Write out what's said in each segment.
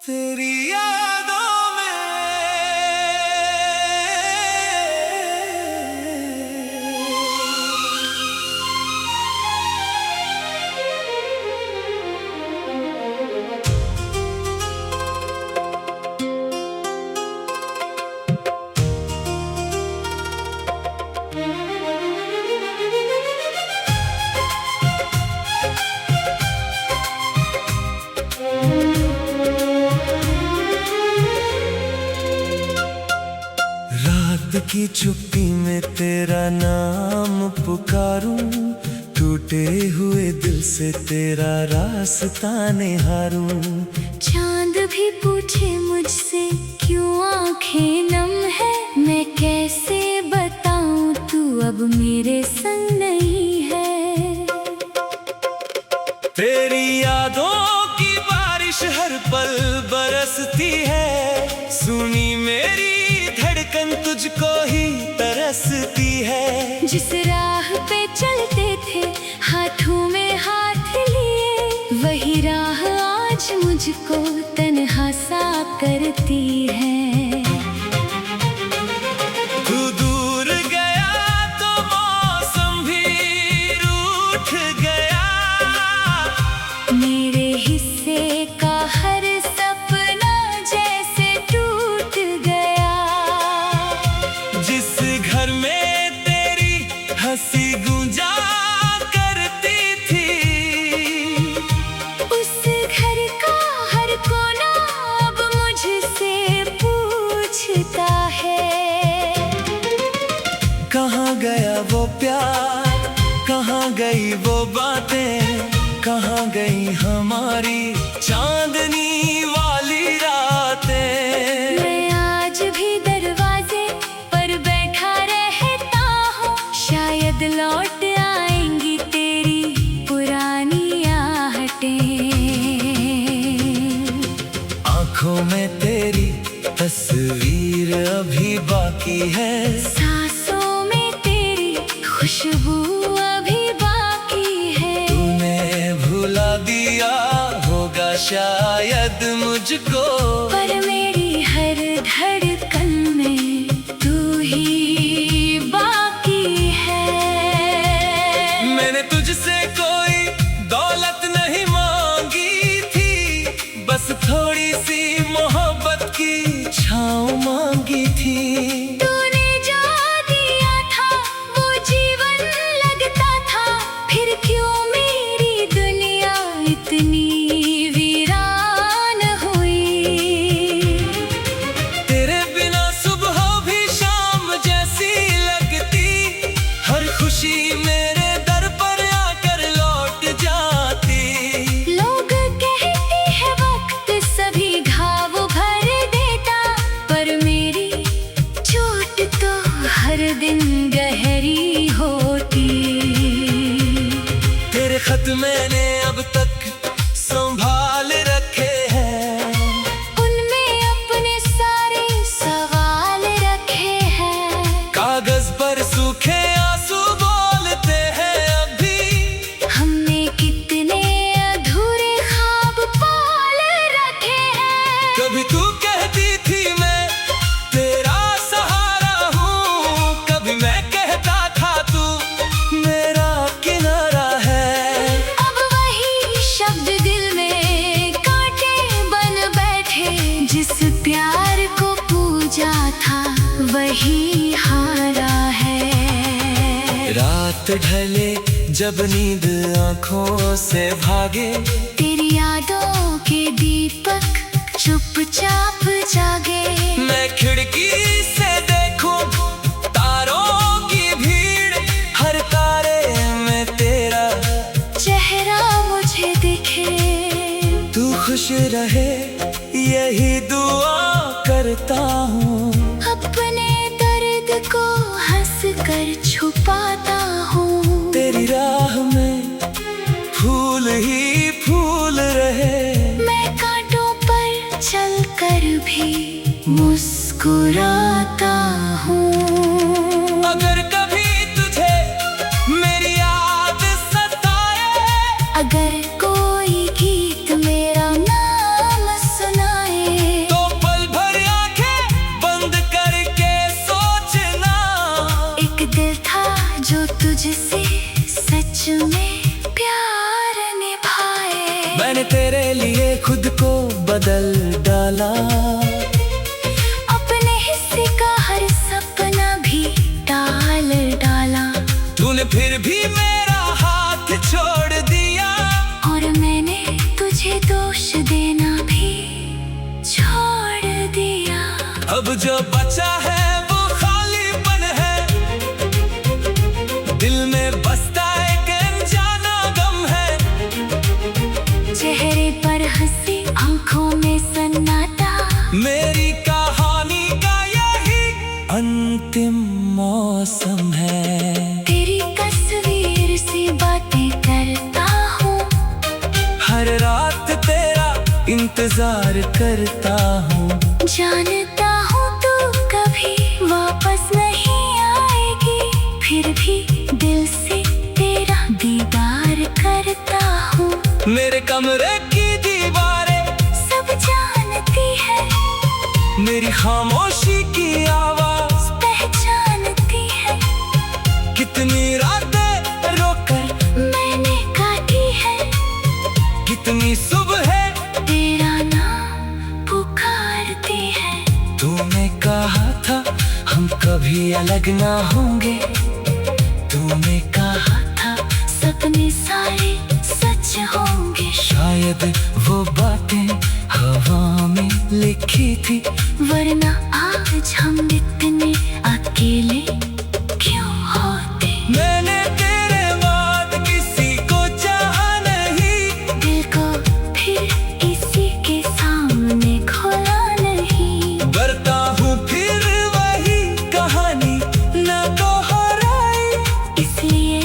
तेरी यादों में रात की चुप्पी में तेरा नाम पुकारूं, टूटे हुए दिल से तेरा रास्ता निहारूं। चांद भी पूछे मुझसे क्यों आंखें नम है, मैं कैसे बताऊं तू अब मेरे संग नहीं है। तेरी यादों की बारिश हर पल बरसती है, सुनी मेरी धड़कन तुझको ही तरसती है। जिस राह पे चलते थे हाथों में हाथ लिए, वही राह आज मुझको तन्हा सा करती है। तू दूर गया तो मौसम भी रूठ गया, मेरे हिस्से का हर सपना जैसे टूट गया। जिस घर में तेरी हंसी गूंजा करती थी, उस घर का हर कोना अब मुझसे पूछता है। कहाँ गया वो प्यार, कहाँ गई वो बातें, कहाँ गई हमारी चांदनी वाली रातें। मैं आज भी दरवाजे पर बैठा रहता हूँ, शायद लौट आएंगी तेरी पुरानी आहटें। आँखों में तेरी तस्वीर अभी बाकी है, सांसों में तेरी खुशबू अभी बाकी है। तूने भुला दिया होगा शायद मुझको, पर मेरी हर धड़कन में तू ही बाकी है। मैंने तुझसे कोई दौलत नहीं मांगी थी, बस थोड़ी सी मोहब्बत की छाँव मांगी थी। तूने जो दिया था वो जीवन लगता था, फिर क्यों मेरी दुनिया इतनी वीरान हुई। तेरे बिना सुबह भी शाम जैसी लगती, हर खुशी मेरे दर पर आकर लौट जाती। लोग कहते हैं वक्त सभी घाव भर देता, पर मेरी चोट तो हर दिन गहरी होती। तेरे खत मैंने अब तक संभाल रखे हैं, उनमें अपने सारे सवाल रखे हैं। कागज पर सूखे आंसू बोलते हैं अभी, हमने कितने अधूरे ख्वाब पाल रखे हैं। कभी तू कहती थी मैं तेरा सहारा हूँ, कभी मैं कहता था तू मेरा किनारा है। अब वही शब्द दिल में कांटे बन बैठे, जिस प्यार को पूजा था वही हारा है। रात ढले जब नींद आँखों से भागे, तेरी यादों के दीपक चुपचाप जागे। मैं खिड़की से देखूं तारों की भीड़, हर तारे में तेरा चेहरा मुझे दिखे। तू खुश रहे यही दुआ करता हूँ, अपने दर्द को हंस कर छुपाता हूँ। तेरी राह में फूल ही फूल रहे, मैं कांटों पर चलकर भी मुस्कुराता हूँ। अगर कभी तुझे मेरी याद सताए, अगर कोई गीत मेरा नाम सुनाए, तेरे लिए खुद को बदल डाला। अपने हिस्से का हर सपना भी टाल डाला। तूने फिर भी मेरा हाथ छोड़ दिया, और मैंने तुझे दोष देना भी छोड़ दिया। अब जो बचा है वो खालीपन है, दिल में बसता एक अनजाना गम है। चेहरे पर हंसी, आंखों में सन्नाटा, मेरी कहानी का यही अंतिम मौसम है। तेरी तस्वीर से बातें करता हूँ, हर रात तेरा इंतजार करता हूँ। जानता हूँ तू कभी वापस नहीं आएगी, फिर भी दिल से तेरा दीदार करता हूँ। मेरे कमरे की दीवारें सब जानती है, मेरी खामोशी की आवाज पहचानती है। कितनी रातें रोकर मैंने काटी है, कितनी सुबह तेरा नाम पुकारती है। तूने कहा था हम कभी अलग ना होंगे, तूने कहा था सपने सारे सच होंगे। शायद वो बातें हवा में लिखी थी, वरना आज हम इतने अकेले क्यों होते। मैंने तेरे बाद किसी को चाहा नहीं, दिल को फिर इसी के सामने खोला नहीं। बरता हूँ फिर वही कहानी ना दोहराई, इसलिए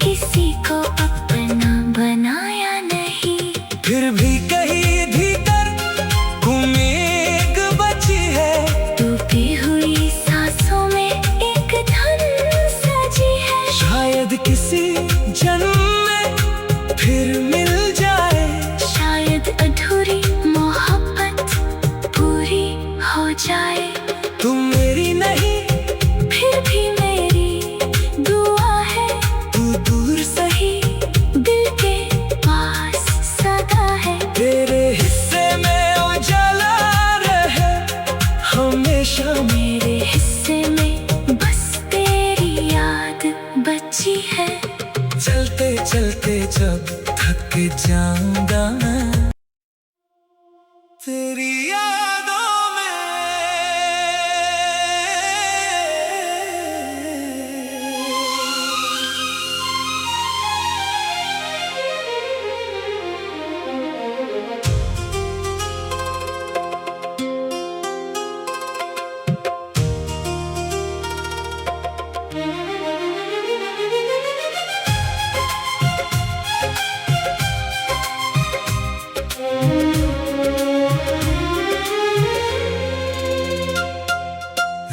किसी को अपना बनाया नहीं। फिर भी कहीं भीतर उम्मीद बची है। टूटी हुई सांसों में एक धन सजी है। शायद किसी जन्म में फिर मिल जाए, शायद अधूरी मोहब्बत पूरी हो जाए। तुम मेरी नहीं फिर भी मेरी दुआ है, तू दूर सही दिल के पास सदा है। तेरे हिस्से में उजाला रहे हमेशा। मेरे हिस्से में बस तेरी याद बची है। चलते चलते जब थक जाऊंगा मैं तेरी यादों में,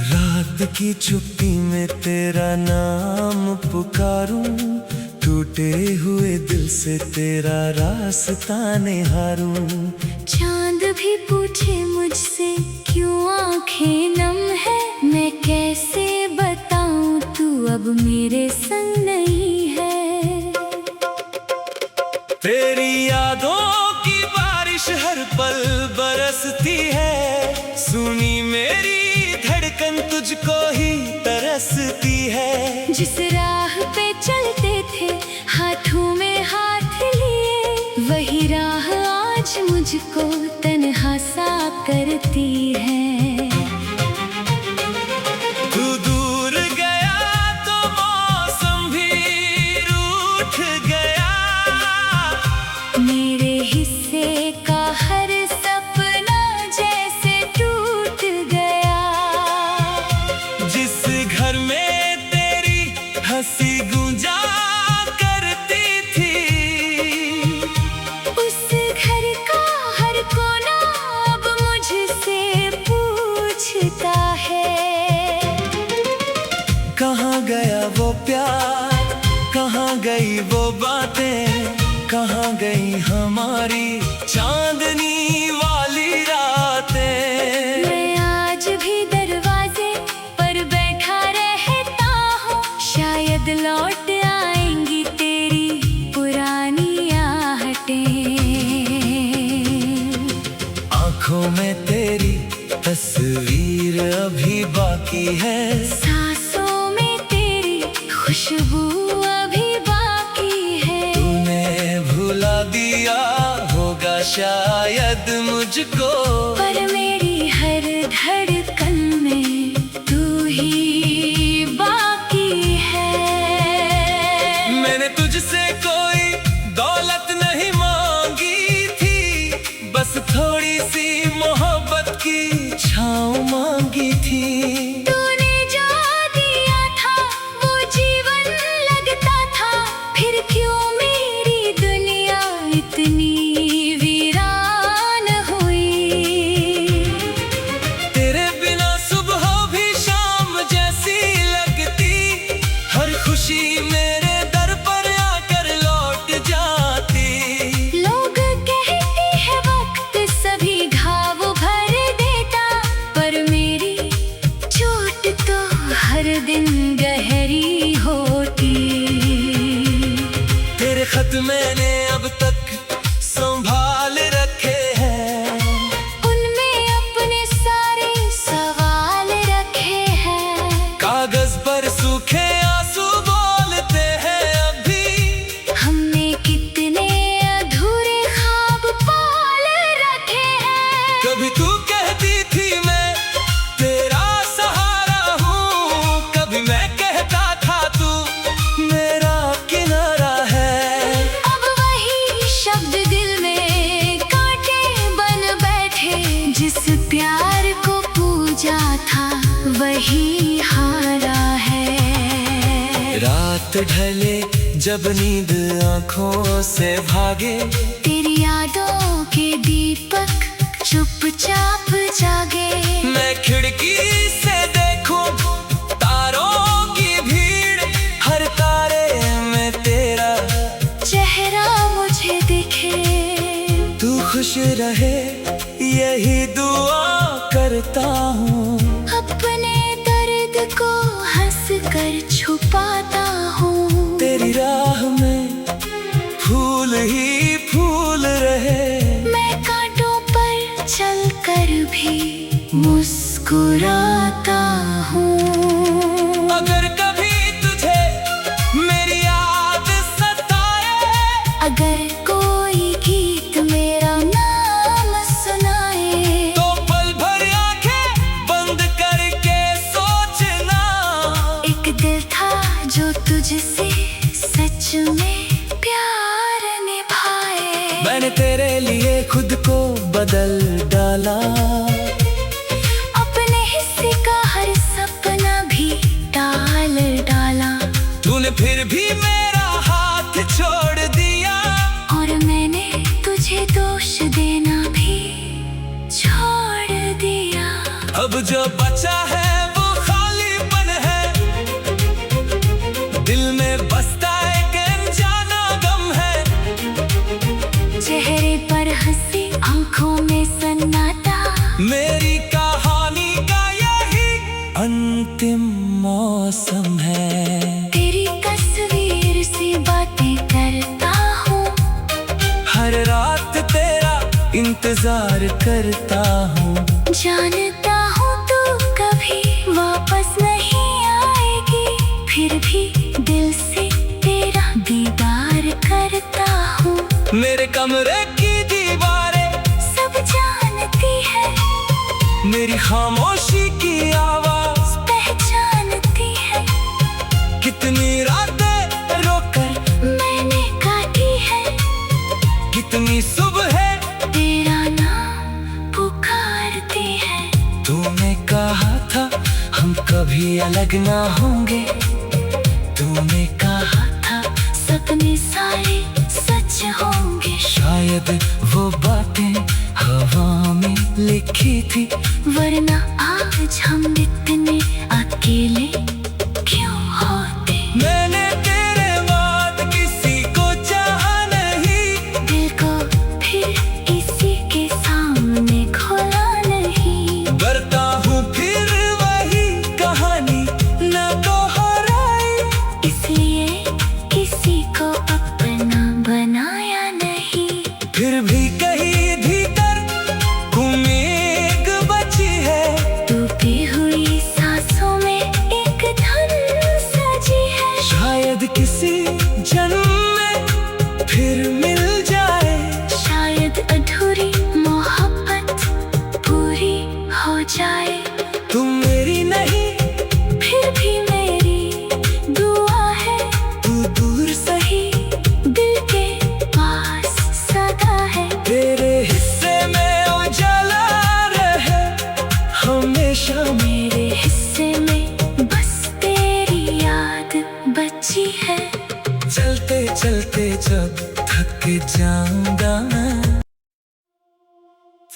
रात की चुप्पी में तेरा नाम पुकारूं, टूटे हुए दिल से तेरा रास्ता निहारूं। चांद भी पूछे मुझसे क्यों आंखें नम है, मैं कैसे बताऊं तू अब मेरे संग नहीं है। तेरी यादों की बारिश हर पल बरसती है, सुनी मेरी धड़कन तुझको ही तरसती है। जिस राह पे चलते थे हाथों में हाथ लिए, वही राह आज मुझको तन्हा सा करती है। तू दूर गया तो मौसम भी रूठ गया, मेरे हिस्से का हर सपना जैसे टूट गया। जिस घर में तेरी हंसी गूंजा करती थी, उस घर का हर कोना अब मुझसे पूछता है। कहाँ गया वो प्यार, कहाँ गई वो बातें, कहाँ गई हमारी चांदनी वाली रातें। मैं आज भी दरवाजे पर बैठा रहता हूँ, शायद लौट आएंगी तेरी पुरानी आहटें। है। सांसों में तेरी खुशबू अभी बाकी है। तूने भुला दिया होगा शायद मुझको, पर मेरी हर धड़कन में तू ही बाकी है। मैंने तुझसे कोई दौलत नहीं मांगी थी, बस थोड़ी सी मोहब्बत की छाँव मांगी थी। तूने जो दिया था वो जीवन लगता था, फिर क्यों मेरी दुनिया इतनी वीरान हुई। तेरे बिना सुबह भी शाम जैसी लगती, हर खुशी मेरे दर पर आकर लौट जाती। लोग कहते हैं वक्त सभी घाव भर देता, पर मेरी चोट तो हर दिन गहरी होती। तेरे खत मैंने अब तक संभाल रखे हैं, उनमें अपने सारे सवाल रखे हैं। कागज पर सूखे आंसू बोलते हैं अभी, हमने कितने अधूरे ख्वाब पाल रखे हैं। कभी तू कहती थी मैं तेरा सहारा हूँ, कभी मैं कहता था तू मेरा किनारा है। अब वही शब्द दिल में कांटे बन बैठे, जिस प्यार को पूजा था वही हारा है। रात ढले जब नींद आँखों से भागे, तेरी यादों के दीपक चुपचाप जागे। मैं खिड़की से देखूं तारों की भीड़, हर तारे में तेरा चेहरा मुझे दिखे। तू खुश रहे यही दुआ करता हूँ, अपने दर्द को हंस कर छुपाता हूँ। तेरी राह में फूल ही फूल रहे। मैं कांटों पर चलकर भी मुस्कुराता हूँ। अगर कभी तुझे मेरी याद सताए, अगर कोई गीत मेरा नाम सुनाए, तो पल भर आंखें बंद करके सोचना, एक दिल था जो तुझसे सच में प्यार निभाए। मैंने तेरे लिए खुद को बदल डाला, अपने हिस्से का हर सपना भी टाल डाला। तूने फिर भी मेरा हाथ छोड़ दिया, और मैंने तुझे दोष देना भी छोड़ दिया। अब जो बचा है वो खालीपन है, दिल में बसता एक अनजाना गम है। चेहरे पर हंसी आंखों में सन्नाटा, मेरी कहानी का यही अंतिम मौसम है। तेरी तस्वीर से बातें करता हूँ, हर रात तेरा इंतजार करता हूँ। जानता हूँ तू कभी वापस नहीं आएगी, फिर भी दिल से तेरा दीदार करता हूँ। मेरे कमरे की दीवारें सब जानती है, मेरी खामोशी की आवाज पहचानती है। कितनी रातें रोकर मैंने काटी है, कितनी सुबह तेरा नाम पुकारती है। तूने कहा था हम कभी अलग ना होंगे, तूने कहा था सपने सारे सच होंगे। शायद वो बातें हवा में लिखी थी, वरना आज हम इतने अकेले क्यों होते। मैंने तेरे बाद किसी को चाहा नहीं, दिल को फिर किसी के सामने खोला नहीं। करता हूँ फिर वही कहानी न दोहराई, इसलिए किसी को अपना बनाया नहीं। फिर भी कहीं भीतर उम्मीद बची है। टूटी हुई सांसों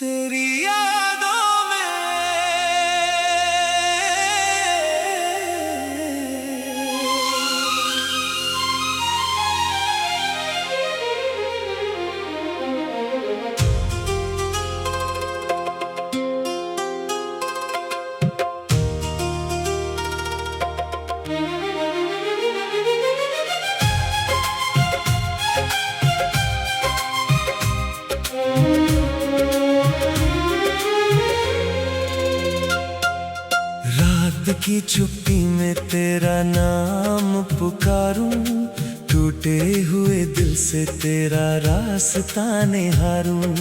तेरी यादों में रात की चुप्पी में तेरा नाम पुकारूं, टूटे हुए दिल से तेरा रास्ता निहारूं।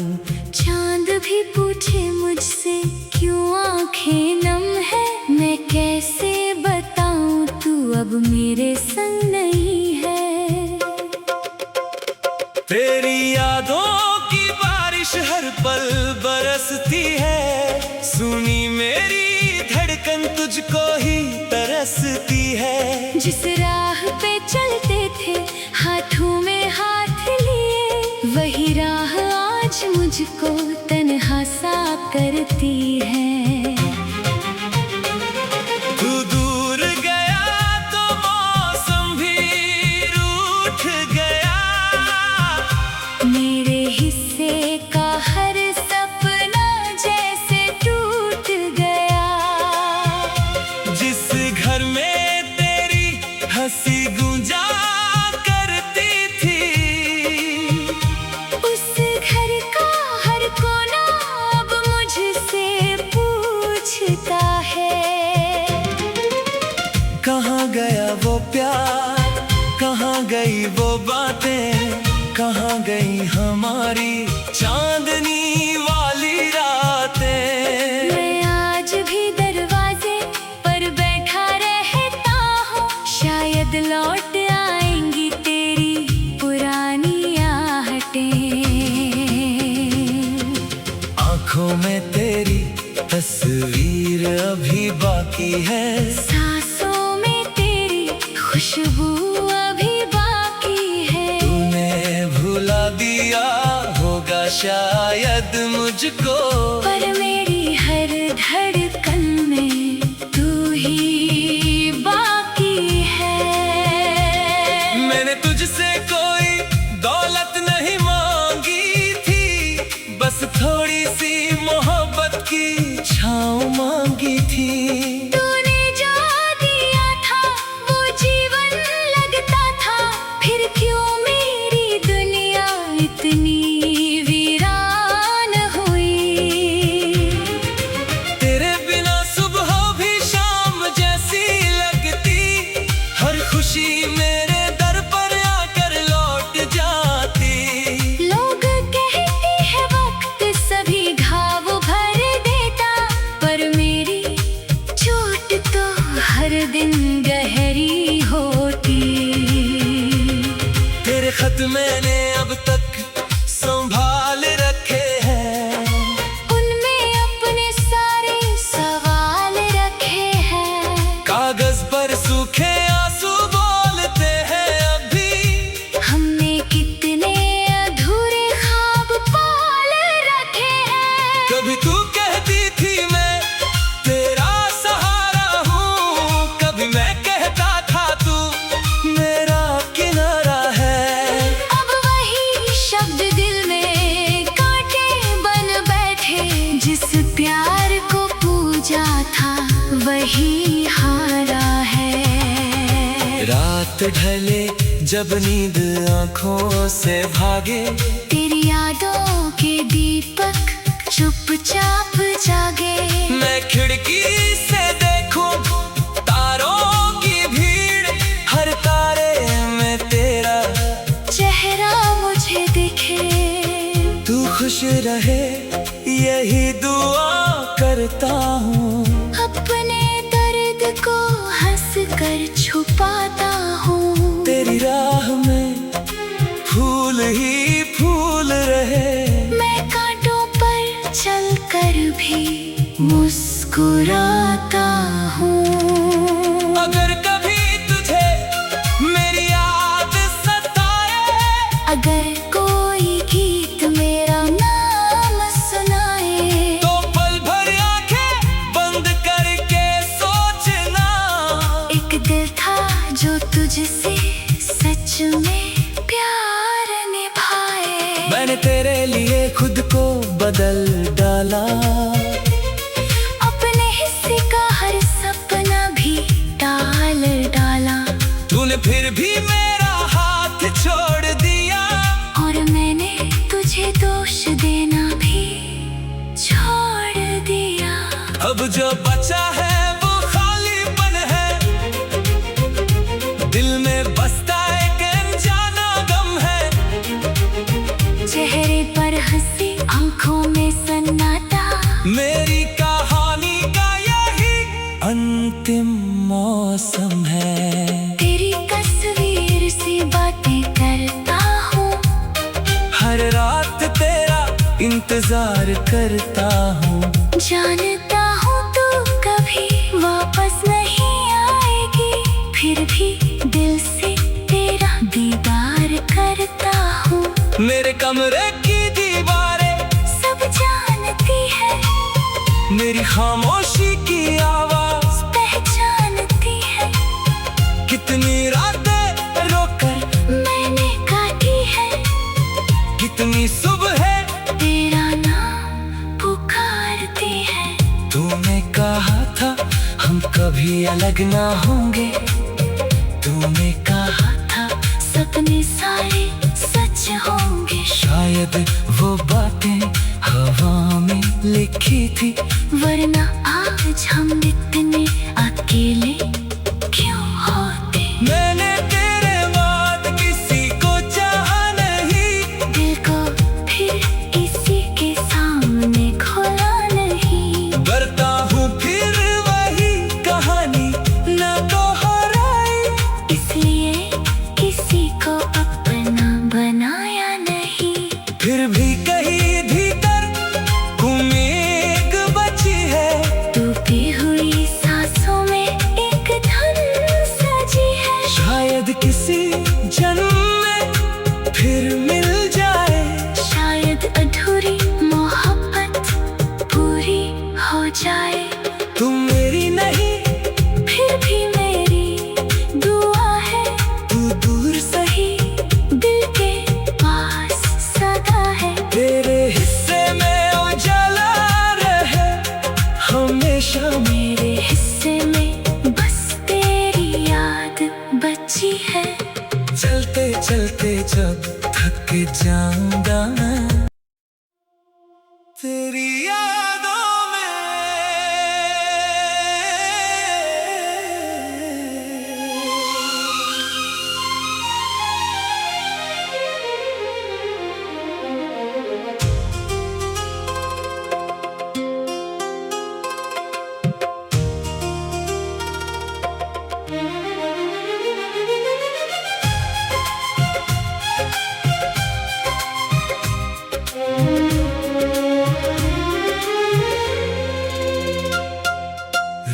चांद भी पूछे मुझसे क्यों आंखें नम है, मैं कैसे बताऊं तू अब मेरे संग नहीं है। तेरी यादों की बारिश हर पल बरसती है, सुनी मेरी धड़कन तुझको ही तरसती है। जिस राह पे चलते थे हाथों में हाथ लिए, वही राह आज मुझको तन्हा सा करती है। तू दूर गया तो मौसम भी रूठ गया, मेरे हिस्से का हर सपना जैसे टूट गया। जिस घर में तेरी हंसी गूंजा करती थी, उस घर का हर कोना अब मुझसे पूछता है। कहाँ गया वो प्यार, कहाँ गई वो बातें, कहाँ गई हमारी चांदनी वाली रातें। मैं आज भी दरवाजे पर बैठा रहता हूँ, शायद लौट आएंगी तेरी पुरानी आहटें। आँखों में तेरी तस्वीर अभी बाकी है, सांसों में तेरी खुशबू अभी बाकी है। तूने भुला दिया होगा शायद मुझको, पर मेरी हर धड़कन में तू ही बाकी है। मैंने तुझसे कोई दौलत नहीं मांगी थी, बस थोड़ी सी मोहब्बत की छाँव मांगी थी। तूने जो दिया था वो जीवन लगता था, फिर क्यों मेरी दुनिया इतनी वीरान हुई। तेरे बिना सुबह भी शाम जैसी लगती, हर खुशी मेरे दर पर आकर लौट जाती। लोग कहते हैं वक्त सभी घाव भर देता, पर मेरी चोट तो हर दिन गहरी होती। तेरे खत मैंने अब तक संभाल रखे हैं, उनमें अपने सारे सवाल रखे हैं। कागज पर सूखे आंसू बोलते हैं अभी, हमने कितने अधूरे ख्वाब पाल रखे हैं। कभी तू कहती थी मैं तेरा सहारा हूँ, कभी मैं कहता था तू मेरा किनारा है। अब वही शब्द दिल में कांटे बन बैठे, जिस प्यार को पूजा था वही हारा है। रात ढले जब नींद आँखों से भागे, तेरी यादों के दीपक चुपचाप जागे। मैं खिड़की से देखूं तारों की भीड़, हर तारे में तेरा चेहरा मुझे दिखे। तू खुश रहे यही दुआ करता हूँ, अपने दर्द को हंस कर छुपाता हूँ। तेरी राह में फूल ही फूल रहे, मैं कांटों पर चलकर भी मुस्कुराता हूँ। अगर कभी तुझे मेरी याद सताए, अगर कोई गीत मेरा नाम सुनाए, बदल डाला। अपने हिस्से का हर सपना भी टाल डाला। तूने फिर भी मेरा हाथ छोड़ दिया, और मैंने तुझे दोष देना भी छोड़ दिया। अब जो बचा है वो खालीपन है, दिल में बसता एक अनजाना गम है। चेहरे पर हंसी, आंखों में सन्नाटा, मेरी कहानी का यही अंतिम मौसम है। तेरी तस्वीर से बातें करता हूँ, हर रात तेरा इंतजार करता हूँ। जानता हूँ तू कभी वापस नहीं आएगी, फिर भी दिल से तेरा दीदार करता हूँ। मेरे कमरे की दीवारें सब जानती है, मेरी खामोशी की आवाज पहचानती है। कितनी रातें रोकर मैंने काटी है, कितनी सुबह तेरा नाम पुकारती है। तूने कहा था हम कभी अलग ना होंगे, तूने कहा था सपने सारे सच होंगे। शायद वो बातें हवा में लिखी थी, वरना आज हम इतने अकेले क्यों होते। मैंने तेरे बाद किसी को चाहा नहीं, दिल को फिर किसी के सामने खोला नहीं। करता हूँ फिर वही कहानी ना दोहराई, इसलिए किसी को अपना बनाया नहीं। फिर भी कहीं भीतर उम्मीद बची है। टूटी हुई सांसों में एक धुन सजी है। शायद किसी जन्म में फिर मिल जाए, शायद अधूरी मोहब्बत पूरी हो जाए। तुम मेरी नहीं फिर भी मेरी दुआ है, तू दूर सही दिल के पास सदा है। तेरे हिस्से में उजाला रहे हमेशा। मेरे हिस्से में बस तेरी याद बची है। चलते चलते जब थक जाऊंगा मैं तेरी यादों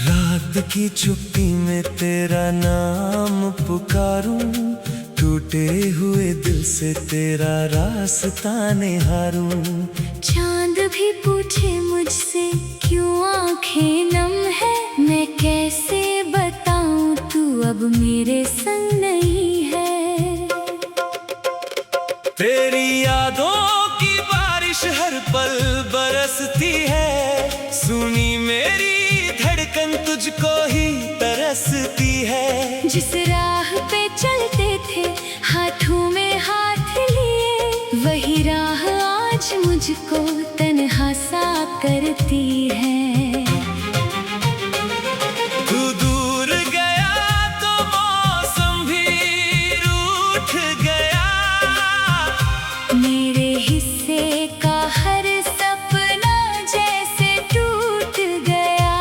रात की चुप्पी में तेरा नाम पुकारूं, टूटे हुए दिल से तेरा रास्ता निहारूं। चांद भी पूछे मुझसे क्यों आंखें नम है, मैं कैसे बताऊं तू अब मेरे संग नहीं है। तेरी यादों की बारिश हर पल बरसती है, सुनी मेरी धड़कन तुझको ही तरसती है। जिस राह पे चलते थे हाथों में हाथ लिए, वही राह आज मुझको तन्हा सा करती है। तू दूर गया तो मौसम भी रूठ गया, मेरे हिस्से का हर सपना जैसे टूट गया।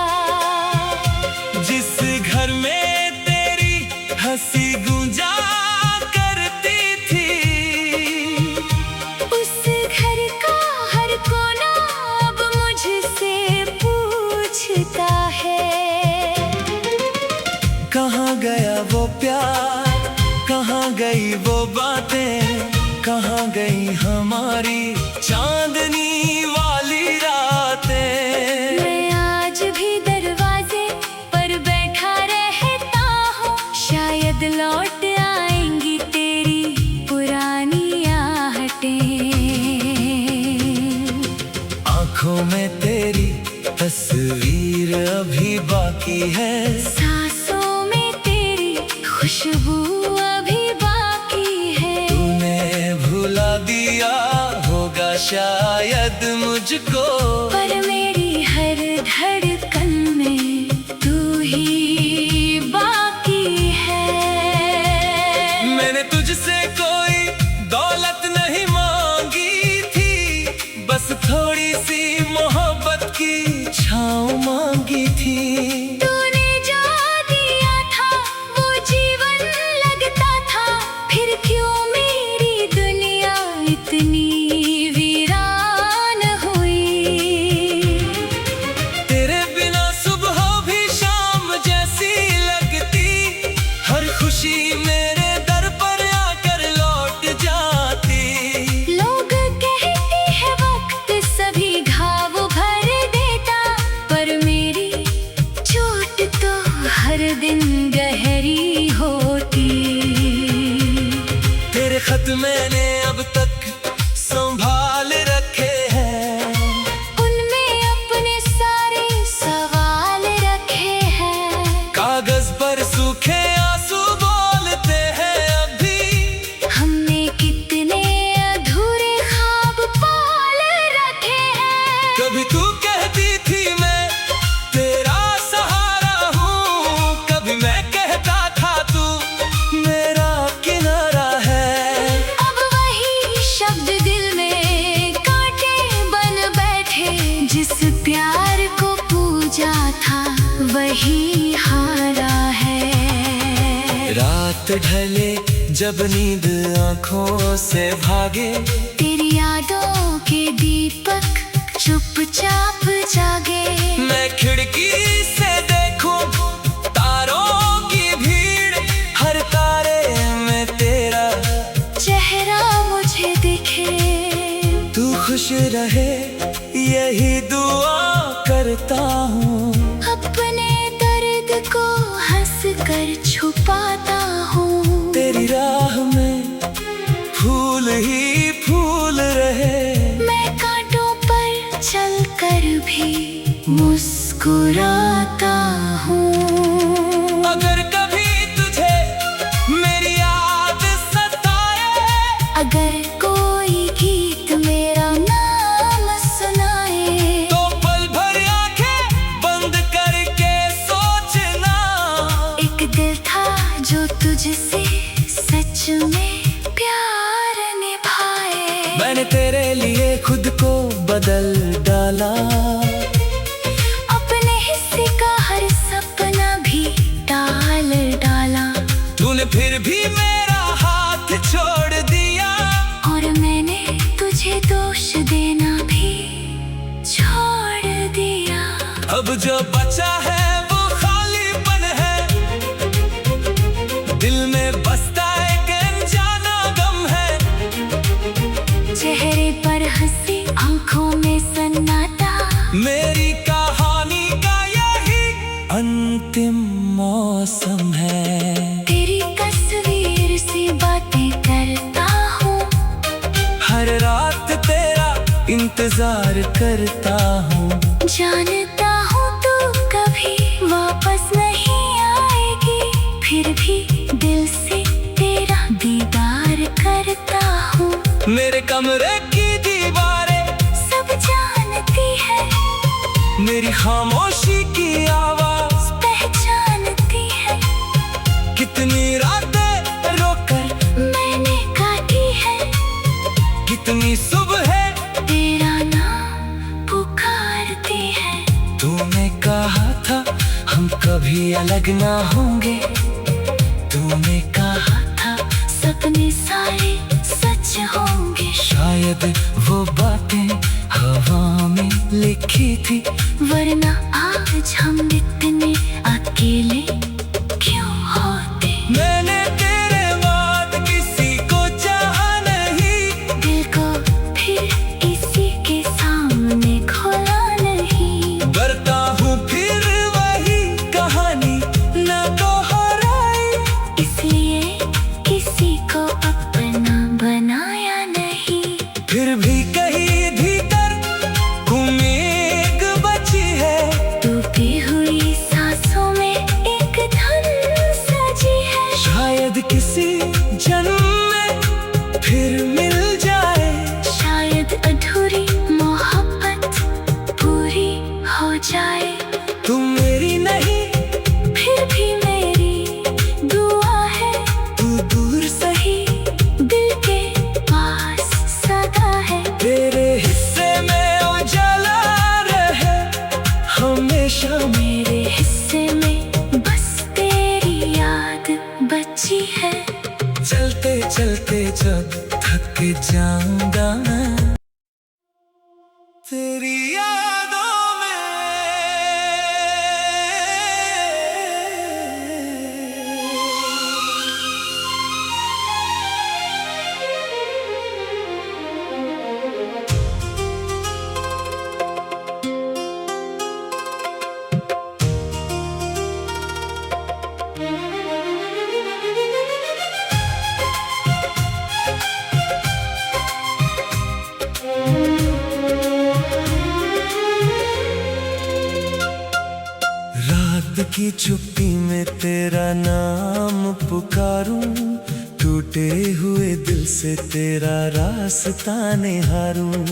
जिस घर में तेरी हंसी गूंजा करती थी, उस घर का हर कोना अब मुझसे पूछता है। कहाँ गया वो प्यार, कहाँ गई वो बातें, कहाँ गई हमारी चांदनी वाली रातें। मैं आज भी दरवाजे पर बैठा रहता हूँ, शायद लौट आएंगी तेरी पुरानी आहटें। आँखों में तेरी तस्वीर अभी बाकी है, सांसों में तेरी खुशबू अभी बाकी है। तूने भुला दिया होगा शायद मुझको, पर मेरी हर धड़कन में तू ही बाकी है। मैंने तुझसे कोई दौलत नहीं मांगी थी, बस थोड़ी सी मोहब्बत की छाँव मांगी थी। तूने जो दिया था वो जीवन लगता था, फिर क्यों मेरी दुनिया इतनी वीरान हुई। तेरे बिना सुबह भी शाम जैसी लगती, हर खुशी मेरे दर पर आकर लौट जाती। लोग कहते हैं वक्त सभी घाव भर देता, पर मेरी चोट तो हर दिन गहरी होती। तेरे खत मैंने अब तक संभाल रखे हैं, उनमें अपने सारे सवाल रखे हैं। कागज पर सूखे आंसू बोलते हैं अभी, हमने कितने अधूरे ख्वाब पाल रखे हैं। कभी तू कहती थी मैं तेरा सहारा हूँ, कभी मैं कहता था तू मेरा किनारा है। अब वही शब्द दिल में कांटे बन बैठे, जिस प्यार को पूजा था वही हारा है। रात ढले जब नींद आँखों से भागे, तेरी यादों के दीपक चुपचाप जागे। मैं खिड़की से देखूं तारों की भीड़, हर तारे में तेरा चेहरा मुझे दिखे। तू खुश रहे यही दुआ करता हूँ, अपने दर्द को हंस कर छुपाता हूँ। तेरी राह में फूल ही फूल रहे। मैं कांटों पर चलकर भी मुस्कुराता हूँ। अगर कभी तुझे मेरी याद सताए, अगर कोई गीत मेरा नाम सुनाए, तो पल भर आंखें बंद करके सोचना, एक दिल था जो तुझसे सच में प्यार निभाए। मैंने तेरे लिए खुद को बदल डाला, अपने हिस्से का हर सपना भी टाल डाला। तूने फिर भी मेरा हाथ छोड़ दिया, और मैंने तुझे दोष देना भी छोड़ दिया। अब जो बचा है वो खालीपन है, दिल में बसता एक अनजाना गम है। चेहरे पर हंसी आंखों में सन्नाटा, मेरी कहानी का यही अंतिम मौसम है। तेरी तस्वीर से बातें करता हूँ, हर रात तेरा इंतजार करता हूँ। जानता हूँ तू कभी वापस नहीं आएगी, फिर भी दिल से तेरा दीदार करता हूँ। मेरे कमरे की दीवारें सब जानती है, मेरी खामोशी की आवाज पहचानती है। कितनी रातें रोकर मैंने काटी है, कितनी सुबह तेरा नाम पुकारती है। तूने कहा था हम कभी अलग ना होंगे, तूने कहा था सपने सारे सच होंगे। शायद वो बातें हवा में लिखी थी, वरना आज हम इतने अकेले क्यों होते। मैंने तेरे बाद किसी को चाहा नहीं, दिल को फिर किसी के सामने खोला नहीं। करता हूँ फिर वही कहानी न दोहराई, इसलिए किसी को अपना बनाया नहीं। फिर भी कहीं भीतर घूमी जो मेरे हिस्से में बस तेरी याद बची है। चलते चलते जब थक जाऊंगा मैं तेरी यादों में। रात की चुप्पी में तेरा नाम पुकारूं, टूटे हुए दिल से तेरा रास्ता निहारूं।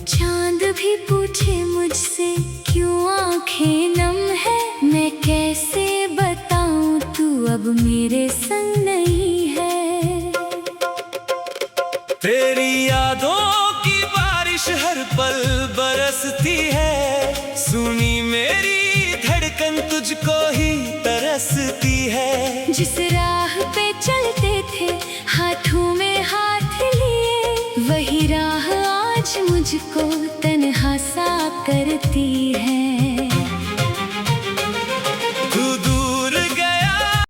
चांद भी पूछे मुझसे क्यों आंखें नम है, मैं कैसे बताऊं तू अब मेरे संग नहीं है। तेरी यादों की बारिश हर पल बरसती है, सुनी मेरी धड़कन तुझको ही तरसती है। जिस राह पे चलते थे हाथों में हाथ लिए, वही राह आज मुझको तन्हा सा करती है।